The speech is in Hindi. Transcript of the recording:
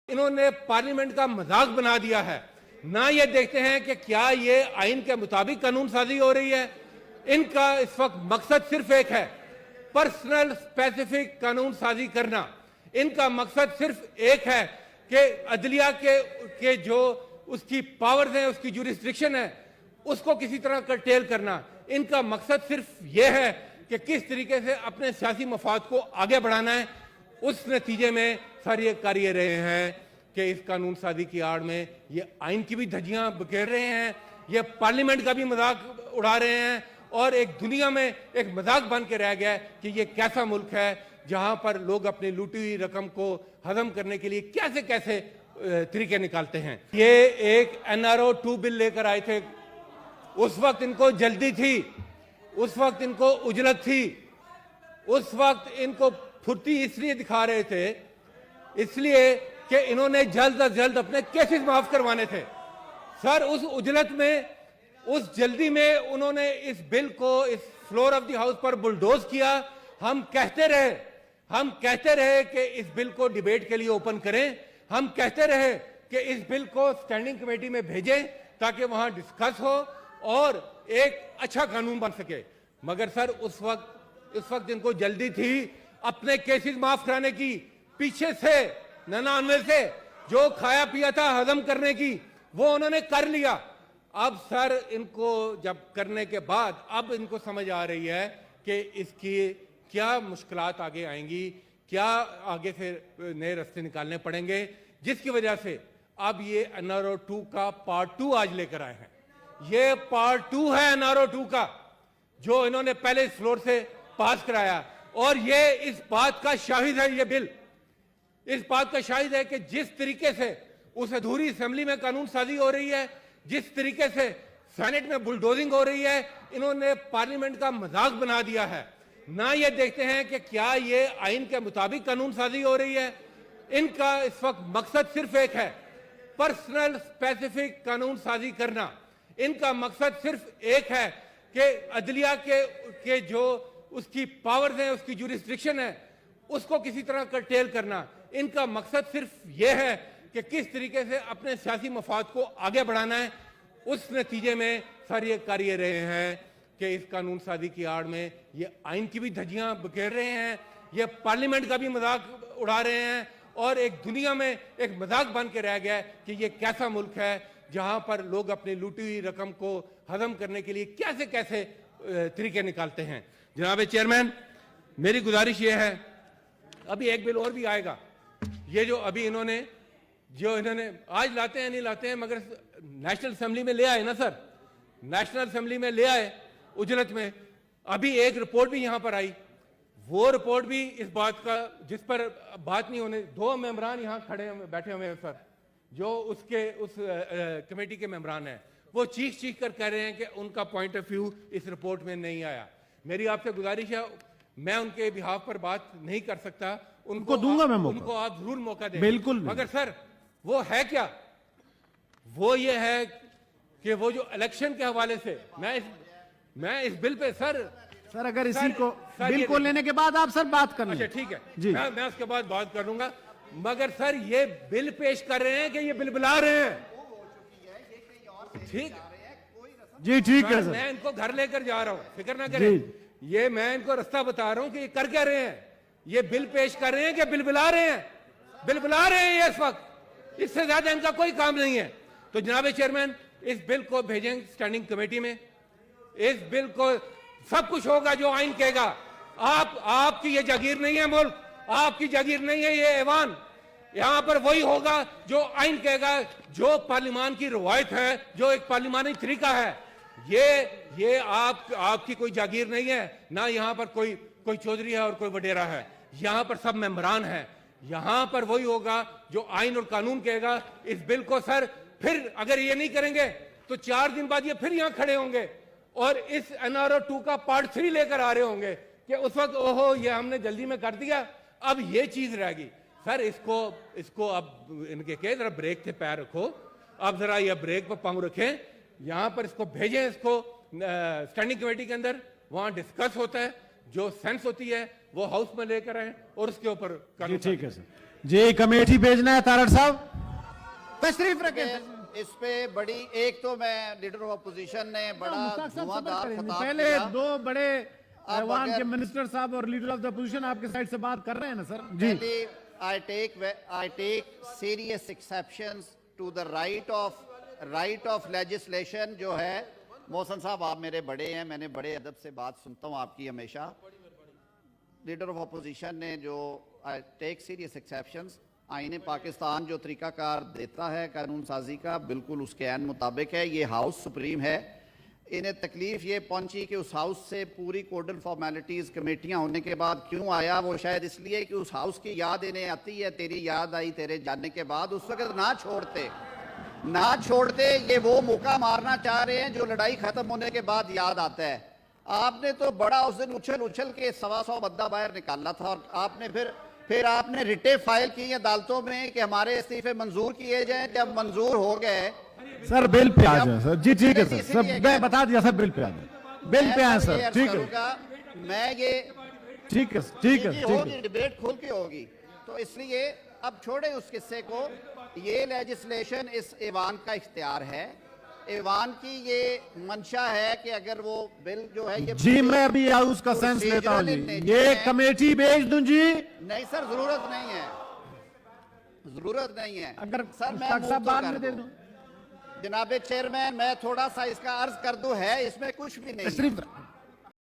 इन्होंने पार्लियामेंट का मजाक बना दिया है। ना ये देखते हैं कि क्या ये आइन के मुताबिक कानून साजी हो रही है। इनका इस वक्त मकसद सिर्फ एक है, पर्सनल स्पेसिफिक कानून साजी करना। इनका मकसद सिर्फ एक है कि अदलिया के जो उसकी पावर्स हैं, उसकी जुरिस्डिक्शन है, उसको किसी तरह कर्टेल करना। इनका मकसद सिर्फ यह है कि किस तरीके से अपने सियासी मफाद को आगे बढ़ाना है। उस नतीजे में सर ये कर ये रहे हैं कि इस कानून साजी की आड़ में ये आइन की भी धज्जियां बिखेर रहे हैं, ये पार्लियामेंट का भी मजाक उड़ा रहे हैं और एक दुनिया में एक मजाक बन के रह गया है कि ये कैसा मुल्क है जहां पर लोग अपनी लूटी हुई रकम को हजम करने के लिए कैसे कैसे तरीके निकालते हैं। ये एक NRO 2 बिल लेकर आए थे। उस वक्त इनको जल्दी थी, उस वक्त इनको उजलत थी, उस वक्त इनको फुर्ती इसलिए दिखा रहे थे इसलिए कि इन्होंने जल्द अज जल्द अपने केसेस माफ करवाने थे। सर उस उजलत में, उस जल्दी में उन्होंने इस बिल को इस फ्लोर ऑफ द हाउस पर बुलडोज किया। हम कहते रहे कि इस बिल को डिबेट के लिए ओपन करें, हम कहते रहे कि इस बिल को स्टैंडिंग कमेटी में भेजें ताकि वहां डिस्कस हो और एक अच्छा कानून बन सके। मगर सर उस वक्त इनको जल्दी थी अपने केसेस माफ कराने की, पीछे से 99 से जो खाया पिया था हजम करने की, वो उन्होंने कर लिया। अब सर इनको जब करने के बाद अब इनको समझ आ रही है कि इसकी क्या मुश्किलात आगे आएंगी, क्या आगे फिर नए रास्ते निकालने पड़ेंगे, जिसकी वजह से अब ये NRO 2 का पार्ट 2 आज लेकर आए हैं। ये पार्ट 2 है NRO 2 का, जो इन्होंने पहले इस फ्लोर से पास कराया। और ये इस बात का शाहिद है, ये बिल इस बात का शाहिद है कि जिस तरीके से उस अधूरी असेंबली में कानून साजी हो रही है, जिस तरीके से सेनेट में बुलडोजिंग हो रही है, इन्होंने पार्लियामेंट का मजाक बना दिया है। ना ये देखते हैं कि क्या ये आइन के मुताबिक कानून साजी हो रही है। इनका इस वक्त मकसद सिर्फ एक है, पर्सनल स्पेसिफिक कानून साजी करना। इनका मकसद सिर्फ एक है कि अदलिया के जो उसकी पावर्स हैं, उसकी जुरिस्डिक्शन है, उसको किसी तरह कर्टेल करना। इनका मकसद सिर्फ यह है कि किस तरीके से अपने सियासी मफाद को आगे बढ़ाना है। उस नतीजे में सर ये कर ये रहे हैं कि इस कानून साजी की आड़ में ये आइन की भी धज्जियां बिखेर रहे हैं, ये पार्लियामेंट का भी मजाक उड़ा रहे हैं और एक दुनिया में एक मजाक बन के रह गया है कि ये कैसा मुल्क है जहां पर लोग अपनी लूटी हुई रकम को हजम करने के लिए कैसे कैसे तरीके निकालते हैं। जनाब चेयरमैन, मेरी गुजारिश ये है, अभी एक बिल और भी आएगा। ये जो अभी इन्होंने आज लाते हैं नहीं लाते हैं, मगर नेशनल असेंबली में ले आए ना सर, नेशनल असेंबली में ले आए उजलत में। अभी एक रिपोर्ट भी यहां पर आई, वो रिपोर्ट भी इस बात का, जिस पर बात नहीं होने, 2 मेंबरान यहां खड़े बैठे हुए हैं सर, जो उस कमेटी के मेंबरान हैं, वो चीख कर कह रहे हैं कि उनका पॉइंट ऑफ व्यू इस रिपोर्ट में नहीं आया। मेरी आपसे गुजारिश है, मैं उनके बिहाफ पर बात नहीं कर सकता, उनको दूंगा मैं मौका, उनको आप जरूर मौका दें। बिल्कुल। मगर सर वो है क्या, वो ये है कि वो जो इलेक्शन के हवाले से मैं इस बिल पे सर अगर इसी को बिल को लेने के बाद आप सर बात करना। अच्छा ठीक है जी, मैं उसके बाद बात कर लूंगा। मगर सर ये बिल पेश कर रहे हैं कि ये बिल बुला रहे हैं। ठीक जी, ठीक है सर, मैं इनको घर लेकर जा रहा हूँ, फिक्र ना करें। ये मैं इनको रास्ता बता रहा हूँ कि ये कर क्या रहे हैं। ये बिल पेश कर रहे हैं कि बिल बुला रहे हैं, बिल बुला रहे हैं ये इस वक्त। इससे ज्यादा इनका कोई काम नहीं है। तो जनाब चेयरमैन, इस बिल को भेजें स्टैंडिंग कमेटी में। इस बिल को सब कुछ होगा जो आइन कहेगा। आपकी ये जागीर नहीं है मुल्क, आपकी जागीर नहीं है ये ऐवान। यहां पर वही होगा जो आइन कहेगा, जो पार्लियामान की रवायत है, जो एक पार्लियामानी तरीका है। ये आपकी कोई जागीर नहीं है, ना यहां पर कोई चौधरी है और कोई वडेरा है। यहां पर सब मेंबरान हैं। यहां पर वही होगा जो आइन और कानून कहेगा। इस बिल को सर फिर अगर ये नहीं करेंगे तो 4 दिन बाद ये फिर यहां खड़े होंगे और इस NRO 2 का पार्ट 3 लेकर आ रहे होंगे कि उस वक्त ओहो ये हमने जल्दी में कर दिया, अब ये चीज रहेगी। सर इसको अब इनके कहे जरा ब्रेक पे पैर रखो, अब जरा ये ब्रेक पर पांव रखें, यहां पर इसको भेजें, इसको स्टैंडिंग कमेटी के अंदर, वहां डिस्कस होता है, जो सेंस होती है वो हाउस में लेकर आए और उसके ऊपर। ठीक है सर। जी कमेटी भेजना है तारड़ साहब, तशरीफ रखें। इस पे बड़ी एक तो मैं लीडर ऑफ अपोजिशन ने बड़ा मुश्ताक साहब सबर धुआंधार करें। खिताब पहले किया। दो बड़े ऐवान के अगर- मिनिस्टर साहब और लीडर ऑफ द अपोजिशन आपके साइड से बात कर रहे हैं ना सर जी। Really, I take serious exceptions to the right of legislation जो है। मोहसन साहब आप मेरे बड़े हैं, मैंने बड़े अदब से बात सुनता हूँ आपकी हमेशा। लीडर ऑफ अपोजिशन ने जो आई टेक सीरियस एक्सेप्शंस, आईने पाकिस्तान जो तरीकाकार देता है कानून साजी का बिल्कुल उसके ऐन मुताबिक है। ये हाउस सुप्रीम है, इन्हें तकलीफ ये पहुंची कि उस हाउस से पूरी कोडल फॉर्मेलिटीज़ कमेटियां होने के बाद क्यों आया, वो शायद इसलिए कि उस हाउस की याद इन्हें आती है। तेरी याद आई तेरे जाने के बाद, उस वक्त ना छोड़ते ये वो मौका मारना चाह रहे हैं जो लड़ाई खत्म होने के बाद याद आता है। आपने तो बड़ा उस दिन उछल के 125 बंदा बाहर निकाला था और आपने फिर आपने रिटे फाइल की अदालतों में कि हमारे इस्तीफे मंजूर किए जाएं। जब मंजूर हो गए सर बिल पे आ जाए सर जी, ठीक है सर, सब मैं बता दिया सर, बिल पे आ जाए, बिल पे आए सर, ठीक है, मैं ये ठीक है, ठीक है, ठीक होगी है। डिबेट खुल के होगी, तो इसलिए अब छोड़े उस किस्से को। ये लेजिस्लेशन इस ऐवान का इख्तियार है, ऐवान की ये मंशा है कि अगर वो बिल जो है ये जी मैं अभी हाउस का सेंस लेता हूँ जी, ये कमेटी भेज दूं जी। नहीं सर, जरूरत नहीं है। अगर सर मैं मुश्ताक साहब move तो बाद कर में दे दूं। दूं। जनाबे चेयरमैन, मैं थोड़ा सा इसका अर्ज कर दूं, है इसमें कुछ भी नहीं है। तशरीफ